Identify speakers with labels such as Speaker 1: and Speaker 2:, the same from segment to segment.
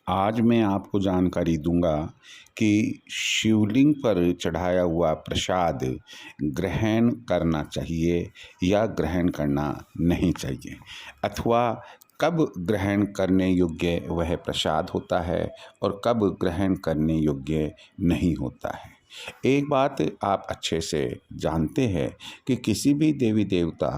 Speaker 1: आज मैं आपको जानकारी दूंगा कि शिवलिंग पर चढ़ाया हुआ प्रसाद ग्रहण करना चाहिए या ग्रहण करना नहीं चाहिए, अथवा कब ग्रहण करने योग्य वह प्रसाद होता है और कब ग्रहण करने योग्य नहीं होता है। एक बात आप अच्छे से जानते हैं कि किसी भी देवी देवता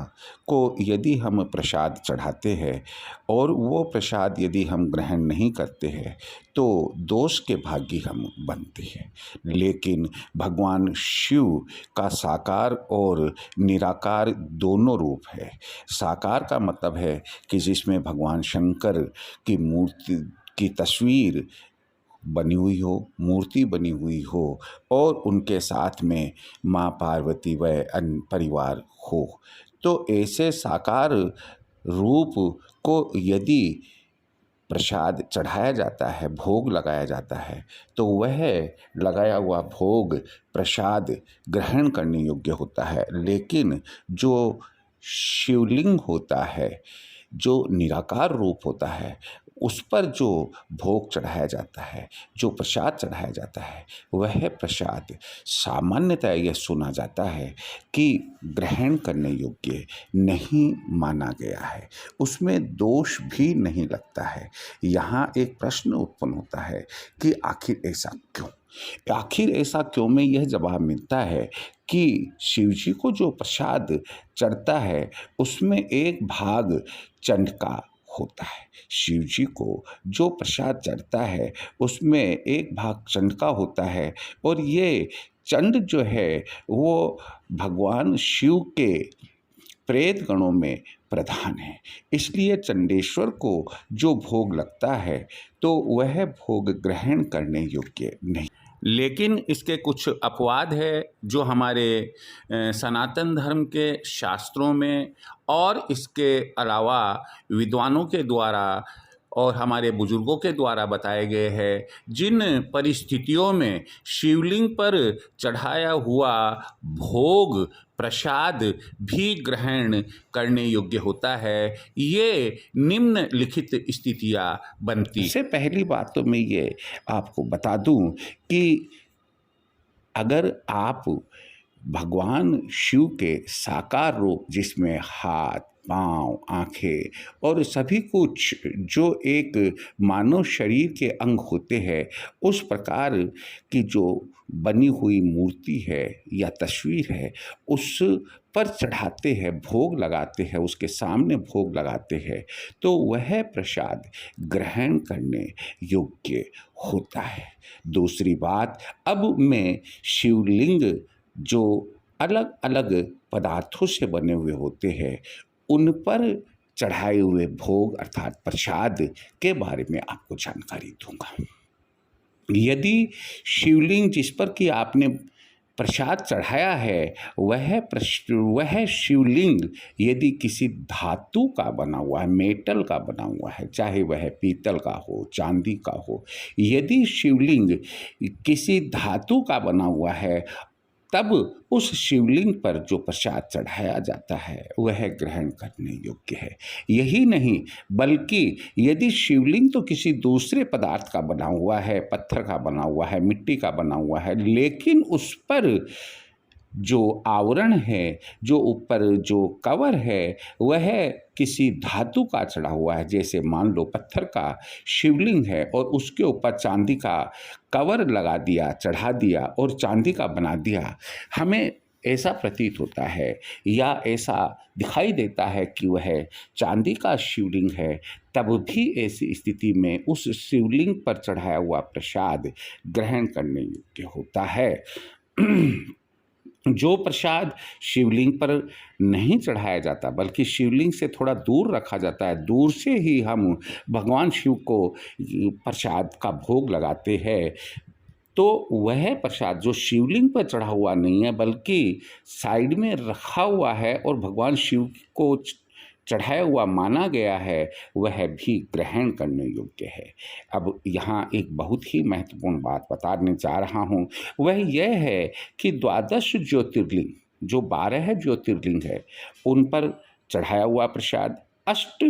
Speaker 1: को यदि हम प्रसाद चढ़ाते हैं और वो प्रसाद यदि हम ग्रहण नहीं करते हैं तो दोष के भागी हम बनते हैं। लेकिन भगवान शिव का साकार और निराकार दोनों रूप है। साकार का मतलब है कि जिसमें भगवान शंकर की मूर्ति की तस्वीर बनी हुई हो, मूर्ति बनी हुई हो और उनके साथ में माँ पार्वती व अन्य परिवार हो। तो ऐसे साकार रूप को यदि प्रसाद चढ़ाया जाता है, भोग लगाया जाता है, तो वह लगाया हुआ भोग प्रसाद ग्रहण करने योग्य होता है। लेकिन जो शिवलिंग होता है, जो निराकार रूप होता है, उस पर जो भोग चढ़ाया जाता है, जो प्रसाद चढ़ाया जाता है, वह प्रसाद सामान्यतः यह सुना जाता है कि ग्रहण करने योग्य नहीं माना गया है, उसमें दोष भी नहीं लगता है। यहाँ एक प्रश्न उत्पन्न होता है कि आखिर ऐसा क्यों? आखिर ऐसा क्यों में यह जवाब मिलता है कि शिव जी को जो प्रसाद चढ़ता है उसमें एक भाग चंड का होता है। शिव जी को जो प्रसाद चढ़ता है उसमें एक भाग चंड का होता है और ये चंड जो है वो भगवान शिव के प्रेत गणों में प्रधान है। इसलिए चंडेश्वर को जो भोग लगता है तो वह भोग ग्रहण करने योग्य नहीं। लेकिन इसके कुछ अपवाद है जो हमारे सनातन धर्म के शास्त्रों में और इसके अलावा विद्वानों के द्वारा और हमारे बुजुर्गों के द्वारा बताए गए हैं। जिन परिस्थितियों में शिवलिंग पर चढ़ाया हुआ भोग प्रसाद भी ग्रहण करने योग्य होता है, ये निम्नलिखित स्थितियां बनती। इससे पहली बात तो मैं ये आपको बता दूं कि अगर आप भगवान शिव के साकार रूप जिसमें हाथ, पाँव, आँखें और सभी कुछ जो एक मानव शरीर के अंग होते हैं, उस प्रकार की जो बनी हुई मूर्ति है या तस्वीर है, उस पर चढ़ाते हैं, भोग लगाते हैं, उसके सामने भोग लगाते हैं, तो वह प्रसाद ग्रहण करने योग्य होता है। दूसरी बात, अब मैं शिवलिंग जो अलग अलग पदार्थों से बने हुए होते हैं उन पर चढ़ाए हुए भोग अर्थात प्रसाद के बारे में आपको जानकारी दूंगा। यदि शिवलिंग जिस पर कि आपने प्रसाद चढ़ाया है वह शिवलिंग यदि किसी धातु का बना हुआ है, मेटल का बना हुआ है, चाहे वह पीतल का हो, चांदी का हो, यदि शिवलिंग किसी धातु का बना हुआ है तब उस शिवलिंग पर जो प्रसाद चढ़ाया जाता है वह ग्रहण करने योग्य है। यही नहीं बल्कि यदि शिवलिंग तो किसी दूसरे पदार्थ का बना हुआ है, पत्थर का बना हुआ है, मिट्टी का बना हुआ है, लेकिन उस पर जो आवरण है, जो ऊपर जो कवर है, वह किसी धातु का चढ़ा हुआ है। जैसे मान लो पत्थर का शिवलिंग है और उसके ऊपर चांदी का कवर लगा दिया, चढ़ा दिया और चांदी का बना दिया, हमें ऐसा प्रतीत होता है या ऐसा दिखाई देता है कि वह चांदी का शिवलिंग है। तब भी ऐसी स्थिति में उस शिवलिंग पर चढ़ाया हुआ प्रसाद ग्रहण करने योग्य होता है। जो प्रसाद शिवलिंग पर नहीं चढ़ाया जाता बल्कि शिवलिंग से थोड़ा दूर रखा जाता है, दूर से ही हम भगवान शिव को प्रसाद का भोग लगाते हैं, तो वह प्रसाद जो शिवलिंग पर चढ़ा हुआ नहीं है बल्कि साइड में रखा हुआ है और भगवान शिव को चढ़ाया हुआ माना गया है, वह भी ग्रहण करने योग्य है। अब यहाँ एक बहुत ही महत्वपूर्ण बात बताने जा रहा हूँ, वह यह है कि 12 ज्योतिर्लिंग जो 12 ज्योतिर्लिंग है उन पर चढ़ाया हुआ प्रसाद, अष्ट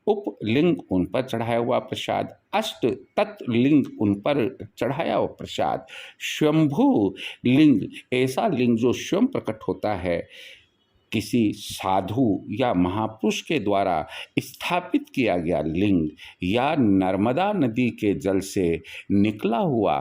Speaker 1: उपलिंग उन पर चढ़ाया हुआ प्रसाद, अष्ट तत्व लिंग उन पर चढ़ाया हुआ प्रसाद, स्वयंभू लिंग ऐसा लिंग जो स्वयं प्रकट होता है, किसी साधु या महापुरुष के द्वारा स्थापित किया गया लिंग, या नर्मदा नदी के जल से निकला हुआ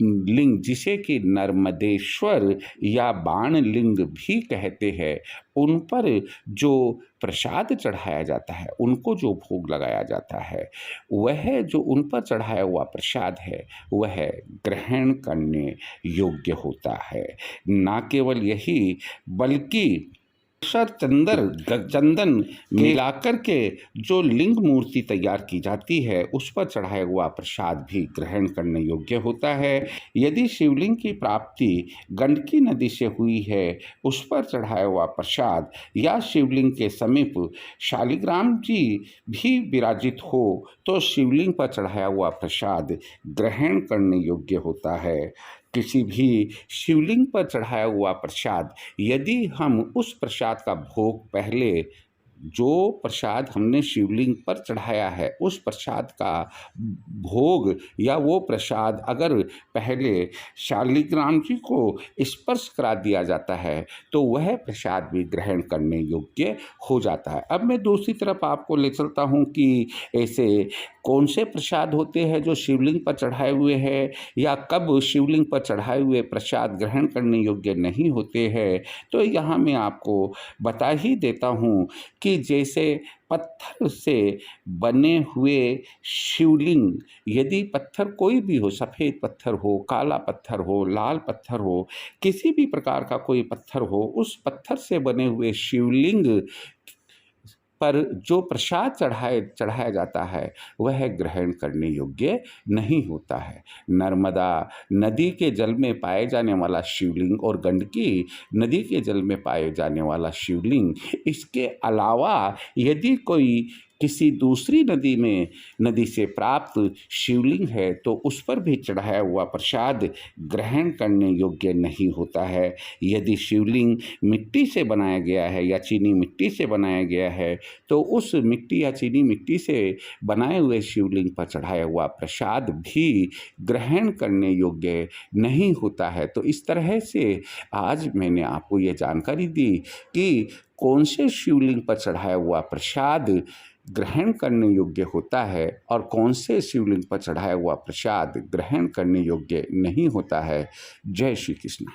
Speaker 1: लिंग जिसे कि नर्मदेश्वर या बाण लिंग भी कहते हैं, उन पर जो प्रसाद चढ़ाया जाता है, उनको जो भोग लगाया जाता है, वह जो उन पर चढ़ाया हुआ प्रसाद है वह ग्रहण करने योग्य होता है। ना केवल यही बल्कि चंदन मिलाकर के जो लिंग मूर्ति तैयार की जाती है उस पर चढ़ाया हुआ प्रसाद भी ग्रहण करने योग्य होता है। यदि शिवलिंग की प्राप्ति गंडकी नदी से हुई है, उस पर चढ़ाया हुआ प्रसाद या शिवलिंग के समीप शालिग्राम जी भी विराजित हो तो शिवलिंग पर चढ़ाया हुआ प्रसाद ग्रहण करने योग्य होता है। किसी भी शिवलिंग पर चढ़ाया हुआ प्रसाद, यदि हम उस प्रसाद का भोग पहले, जो प्रसाद हमने शिवलिंग पर चढ़ाया है उस प्रसाद का भोग या वो प्रसाद अगर पहले शालिग्राम जी को स्पर्श करा दिया जाता है तो वह प्रसाद भी ग्रहण करने योग्य हो जाता है। अब मैं दूसरी तरफ आपको ले चलता हूँ कि ऐसे कौन से प्रसाद होते हैं जो शिवलिंग पर चढ़ाए हुए हैं, या कब शिवलिंग पर चढ़ाए हुए प्रसाद ग्रहण करने योग्य नहीं होते हैं। तो यहाँ मैं आपको बता ही देता हूँ कि जैसे पत्थर से बने हुए शिवलिंग, यदि पत्थर कोई भी हो, सफ़ेद पत्थर हो, काला पत्थर हो, लाल पत्थर हो, किसी भी प्रकार का कोई पत्थर हो, उस पत्थर से बने हुए शिवलिंग पर जो प्रसाद चढ़ाया जाता है वह ग्रहण करने योग्य नहीं होता है। नर्मदा नदी के जल में पाए जाने वाला शिवलिंग और गंडकी नदी के जल में पाए जाने वाला शिवलिंग, इसके अलावा यदि कोई किसी दूसरी नदी से प्राप्त शिवलिंग है तो उस पर भी चढ़ाया हुआ प्रसाद ग्रहण करने योग्य नहीं होता है। यदि शिवलिंग मिट्टी से बनाया गया है या चीनी मिट्टी से बनाया गया है तो उस मिट्टी या चीनी मिट्टी से बनाए हुए शिवलिंग पर चढ़ाया हुआ प्रसाद भी ग्रहण करने योग्य नहीं होता है। तो इस तरह से आज मैंने आपको ये जानकारी दी कि कौन से शिवलिंग पर चढ़ाया हुआ प्रसाद ग्रहण करने योग्य होता है और कौन से शिवलिंग पर चढ़ाया हुआ प्रसाद ग्रहण करने योग्य नहीं होता है। जय श्री कृष्ण।